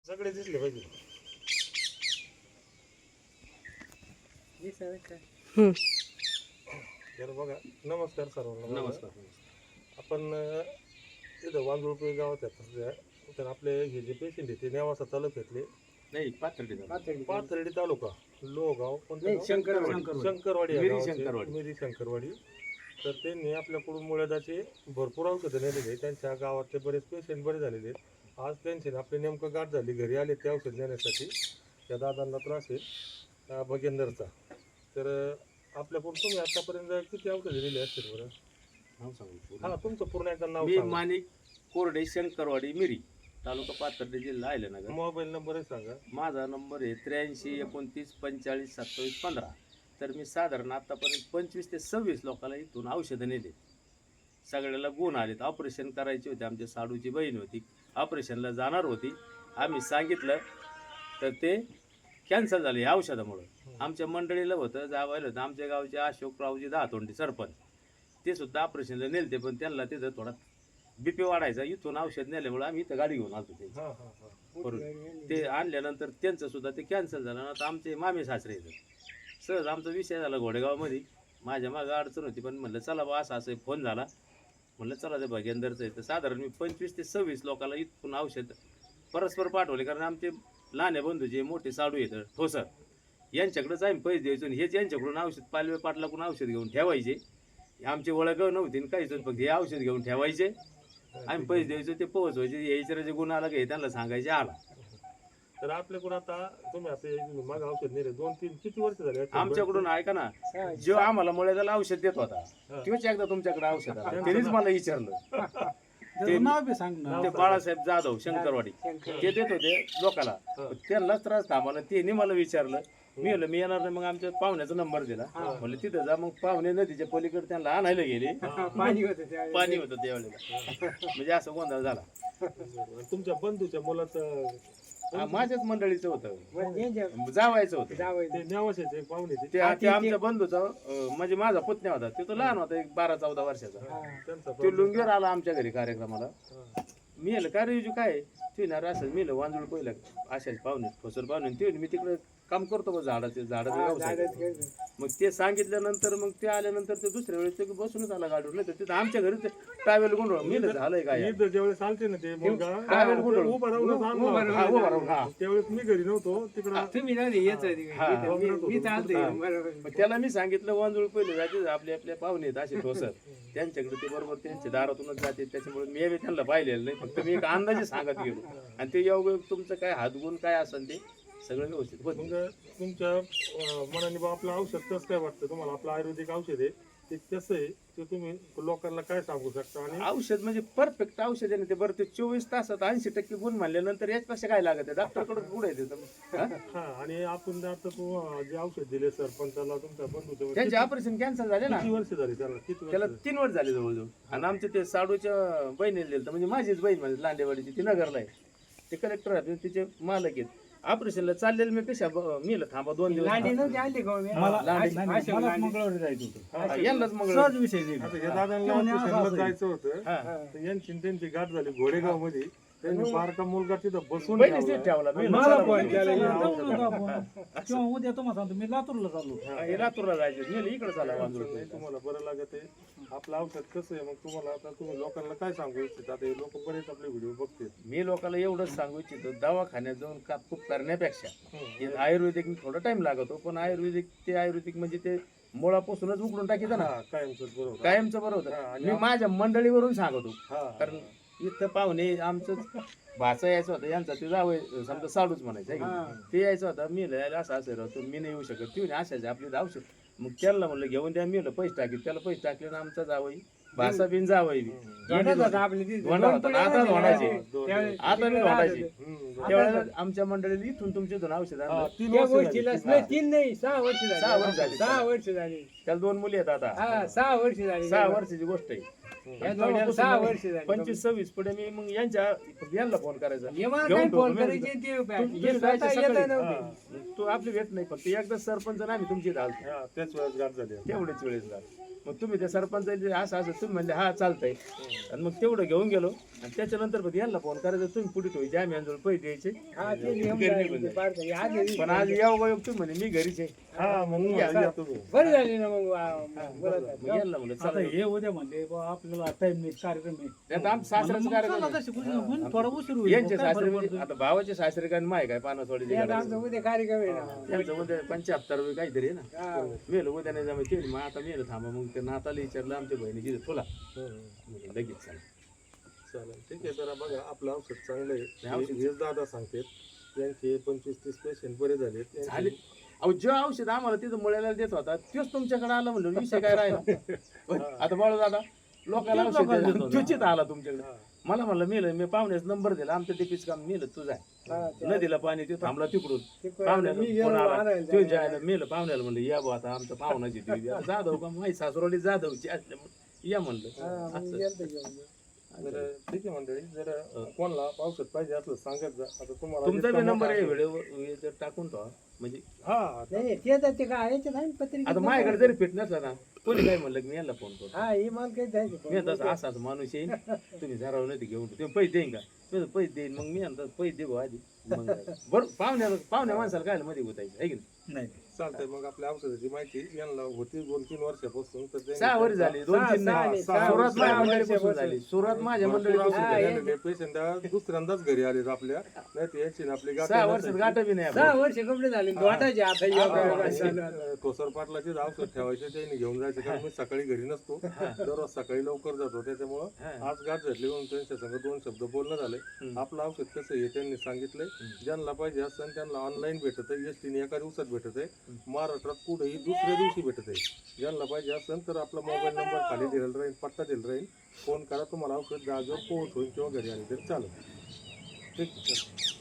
सगळे दिसले पाहिजे. तर बघा, नमस्कार सर्वांना. नमस्कार. आपण इथं वांजुळपे गावात आहे. तर आपले हे जे पेशंट आहे ते नेवासा तालुक्यातले, नाही पाथर्डी तालुका, लोहगाव, शंकरवाडी. शंकरवाडी या मिरी गावाचे, शंकरवाडी. मिरी शंकरवाडी. तर त्यांनी आपल्याकडून मुळ्याचे भरपूर औषधं नेलेले. त्यांच्या गावातले बरेच पेशंट बरे झालेले. आज त्यांची आपली नेमकं गाठ झाली, घरी आले ते औषध नेण्यासाठी. त्या दादांना त्रास आहे भगेंदरचा. तर आपल्याकडून तुम्ही आतापर्यंत किती औषधं दिली असतील बरं? नाव सांगू. हा, तुमचं पूर्ण एकदा नाव मी सांगा. माणिक कोरडे, शंकरवाडी, मिरी तालुका पाथर्डी, जिल्हा अहिल्यानगर. मोबाईल नंबर सांगा. माझा नंबर आहे 83 29 45 27 15. तर मी साधारण आतापर्यंत 25 ते 26 लोकांना इथून औषधं नेले. सगळ्याला गुण आलेत. ऑपरेशन करायचे होते. आमच्या साडूची बहीण होती, ऑपरेशनला जाणार होती. आम्ही सांगितलं तर ते कॅन्सल झाले या औषधामुळं. आमच्या मंडळीला होतं, जावायला होतं. आमच्या गावचे अशोकरावजी दहातोंडी सरपंच, ते सुद्धा ऑपरेशनला नेलते, पण त्यांना तिथं थोडा बीपी वाढायचा. इथून औषध नेल्यामुळे आम्ही इथं गाडी घेऊन आलो ते. बरोबर. ते आणल्यानंतर त्यांचं सुद्धा ते कॅन्सल झालं. आता आमचे मामे सासरे येतात. सहज आमचा विषय झाला घोडेगावमध्ये. माझ्या मागं अडचण होती, पण म्हणलं चला बा असं असं फोन झाला. म्हणलं चला ते भगेंदरचं आहे. तर साधारण मी 25 ते 26 लोकांना इथून औषध परस्पर पाठवले. कारण आमचे लहान बंधू जे मोठे साडू येतं ठोसर, यांच्याकडेच आम्ही पैसे द्यायचो आणि हेच यांच्याकडून औषध पालवे पाटलाकडून औषध घेऊन ठेवायचे. आमची ओळख नव्हती आणि काहीच, फक्त हे औषध घेऊन ठेवायचे. आम्ही पैसे द्यायचो, ते पोहोचवायचे. यायचे जे गुण आला की त्यांना सांगायचे आला. तर आपल्याकडून आता तुम्ही असं मग औषध नेले 2-3 किती वर्ष झाले? आमच्याकडून ऐका ना, जो आम्हाला मुळ्याला औषध देत होता तोच एकदा तुमच्याकडे औषध आला. त्यांनीच मला विचारलं. ते बाळासाहेब जाधव शंकरवाडी, ते देत होते लोकाला. त्यांनाच त्रास थांबला. त्यांनी मला विचारलं. मी म्हणलं मी येणार नाही. मग आमच्या पाहुण्याचा नंबर दिला. म्हणलं तिथं जा. मग पाहुणे नदीच्या पलीकडे त्यांना आणायला गेले. पाणी होतं त्यावेळेला. म्हणजे असं गोंधळ झाला. तुमच्या बंधूच्या मुलाचं माझ्याच मंडळीचं होतं, जावायचं होतं. ते नेवाशाचे पाहुणे ते आमच्या बंधूचा म्हणजे माझा पुतण्या होता. ते तो लहान होता, एक 12-14 वर्षाचा. त्यांचा तो लुंगीवर आला आमच्या घरी कार्यक्रमाला. मी म्हणलं काय रे काय तू ना असं. मी वांजुळ पहिलं अशाच पाहुणे फसर पाहुणे. ते मी तिकडे काम करतो बघ झाडाचं. मग ते सांगितल्यानंतर मग ते आल्यानंतर ते दुसऱ्या वेळेस ते बसूनच आला गाडीवर. नाही तर तिथं आमच्या घरी ट्रॅव्हल गुंडळ. मी झालंय काय ज्यावेळेस चालते ना ते मुलगा ट्रॅव्हल गुंडळ उभा राहून त्यावेळेस मी घरी नव्हतो तिकडं. त्याला मी सांगितलं वांजुळ पहिले जाते आपले आपल्या पाहुणे आहेत असे ठोसर, त्यांच्याकडे ते बरोबर त्यांच्या दारातूनच जाते. त्याच्यामुळे मी त्यांना पाहिलेलं नाही, फक्त मी एक अंदाजे सांगत गेलो. आणि ते योग्य तुमचं काय हातगुण काय असेल ते सगळं व्यवस्थित होत. मग तुमच्या मनाने बा आपलं औषध कसं काय वाटतं तुम्हाला? आपलं आयुर्वेदिक औषध आहे ते कसं आहे ते तुम्ही लोकांना काय सांगू शकता? आणि औषध म्हणजे परफेक्ट औषध आहे ना ते. बरं ते 24 तासात 80% गुण म्हणल्यानंतर याच्यापेक्षा काय लागत आहे? डॉक्टरकडे पुढे येते. आणि आपण आता जे औषध दिले सरपंचाला तुमच्या बंधूच्या, त्यांचे ऑपरेशन कॅन्सल झाले ना. किती वर्ष झाली त्याला? त्याला 3 वर्ष झाले जवळजवळ. आणि आमच्या ते साडूच्या बहिणीला दिलं, म्हणजे माझीच बहीण म्हणजे लांडेवाडीची, ती नगरला आहे. ते कलेक्टर आहेत, तिचे मालक आहेत. ऑपरेशनला चाललेलं मी पेशा मी थांबा 2 दिवस. यांनाच मंगळवार दादांना जायचं होतं. यांची त्यांची गाठ झाली घोडेगाव मध्ये. त्यांनी बारका मुलगा तिथं बसून ठेवला. उद्या तुम्हाला सांगतो मी लातूरला चाललो. लातूरला जायचं. मी इकडे चालला वांजुळ. तुम्हाला बरं लागत आहे. आपलं औषध कसं आहे? मग तुम्हाला आता तुम्ही लोकांना काय सांगू इच्छिता? आता हे लोक बरेच आपले व्हिडिओ बघतील. मी लोकांना एवढंच सांगू इच्छितो, दवाखान्यात जाऊन कापकूप करण्यापेक्षा आयुर्वेदिक थोडा टाइम लागतो, पण आयुर्वेदिक म्हणजे ते मुळापासूनच उकडून टाकीचं ना. कायमचं बरोबर. मी माझ्या मंडळीवरून सांगतो. कारण इथं पाहुणे आमचं भाचा यायचं होतं, यांचा ते जावं समजा साडूच म्हणायचं. ते यायचं होतं. मी असं असं राहतो, मी नाही येऊ शकत. ती अशाच आपली औषध. मग त्याला म्हणलं घेऊन द्या. मी पैसे टाकीत. त्याला पैसे टाकले ना आमचा जावई भाषा बिन जावई आता मी म्हणायचे. त्यावेळेला आमच्या मंडळीला इथून तुमच्या इथून औषध आणलं. 6 वर्ष झाली. त्याला 2 मुली आहेत आता. 6 वर्ष झाली. 6 वर्षाची गोष्ट आहे. 6 वर्ष झाली. 25-26 पुढे मी मग यांना फोन करायचा. तू आपली भेट नाही, फक्त एकदा सरपंच आम्ही तुमची त्याच वेळेस गाठ झाली. तेवढेच वेळेस मग तुम्ही त्या सरपंच असं तुम्ही म्हणले हा चालतंय. आणि मग तेवढं घेऊन गेलो. आणि त्याच्यानंतर पण यांना फोन करायचा तुम्ही पुढे ठेवायचे आम्ही यांजवळ पैसे द्यायचे हा ते नियम घरी झाले निघून ते पार झाले. आज हे- पण आज यावं तुम्ही म्हणे मी घरीच आहे हा म्हणून या, या तुम्ही. बरं झाली ना मग बोलत आहे. मग यांना म्हणलं आता चला हे उद्या म्हणले बुवा आपल्याला टाइम नाही कार्यक्रम आहे आता आमचं सासऱ्याचं कार्यक्रम आहे. थोडा उशीर होईल यांचे काय सासरे फरक म्हणजे पडतो? आता भावाचे सासरे काय माय काय पानासवाडीचे ते आता घराचे. आमचा उद्या कार्यक्रम आहे ना त्यांचं उद्या 75 काहीतरी आहे ना हा. मेलं उद्या नाही जमा केली मग आता मेलं थांबा मग ते नाताला विचारलं आमच्या बहिणीची तुला हम्म. लगेच चालेल चालेल ठीक आहे जरा बघा आपलं औषध चांगलं आहे औषध- हेच दादा सांगतात यांचे 25-30 पेशंट बरे झाले झाले अहो जे औषध आम्हाला तिथं मुळ्याला देत होता तेच तुमच्याकडे आला म्हणलं विषय काय राहिला आता बाळू दादा लोकांना तेच औषध लोकांना देत देत होता. होता. त्वचित आला तुमच्याकडे मला म्हणलं मेलं मी पाहुण्याच नंबर दिला आमचं टिपीच काम मेलं तुझा हा, ते- नदीला पाणी ते थांबला तिकडून ते पाहुण्याला मी फोन गेलो आला आणायला. तो जायला मेलं पाहुण्याला म्हणलं या बा आता आमचं पाहुणाची देवी आता जाधव का माही सासरोली जाधवची असल्यामुळे या म्हणलं हा, मग असं. गेलतो घेऊन. जर ठीक आहे मंडळी जर कोणाला औषध पाहिजे असलं सांगत जा आता तुम्हाला तुमचा जितका बी नंबर मोठा आहे आठवण- व्हिडिओ जर टाकून ठेवा म्हणजे हा नाही ते तर ते काय याच्यात आहे पत्रिकेत आता माझ्याकडे जरी फिट नसला ना कोणी काय म्हणलं की मी यांना फोन करतो हा ही माल काही द्यायची मी तसं असाच माणूस येईन तुम्ही जरा नाही घेऊन तुम्ही पैसे देईन का तुम्ही पैसे देईन मग मी म्हणतो पैसे देऊ आधी मग बरं पाहुण्या माणसाला काय मध्ये गुतायचं आहे की नाही चालतंय मग आपल्या औषधाची माहिती यांना होती 2-3 वर्षापासून तर त्यांनी 6 वर्ष झाली 2-3 सहा- नाही सहा- सुरुवात सहा माझ्या मंडळीपासून वर्षापासून. झाली सुरुवात माझ्या भरपूर मंडळीपासून औषधं हा, झाली. झालेले पेशंट दुसऱ्यांदाच घरी आले आपल्या नाही तर यांची ना आपली गाठ 6 वर्षात गाठ बी नाही 6 आपली. वर्ष कंप्लीट झाली वाटायचे आता ठोसर पाटलाचे औषध ठेवायचे त्यांनी घेऊन जायचे कारण मी सकाळी घरी नसतो दररोज सकाळी लवकर जातो त्याच्यामुळं हा. आज गाठ झाली म्हणून त्यांच्या संग 2 शब्द बोलणं झालंय आपलं औषध कसं आहे त्यांनी सांगितलंय ज्यांना पाहिजे असतं त्यांना ऑनलाईन भेटत आहे एसटीने एका दिवसात भेटत आहे महाराष्ट्रात कुठेही दुसऱ्या दिवशी भेटत आहे ज्यांना पाहिजे असेल तर आपला मोबाईल नंबर खाली दिलेला राहील पत्ता दिलेला राहील फोन करा तुम्हाला औषध जागेवर पोहोच होईल किंवा घरी आले तरी चालेल ठीक आहे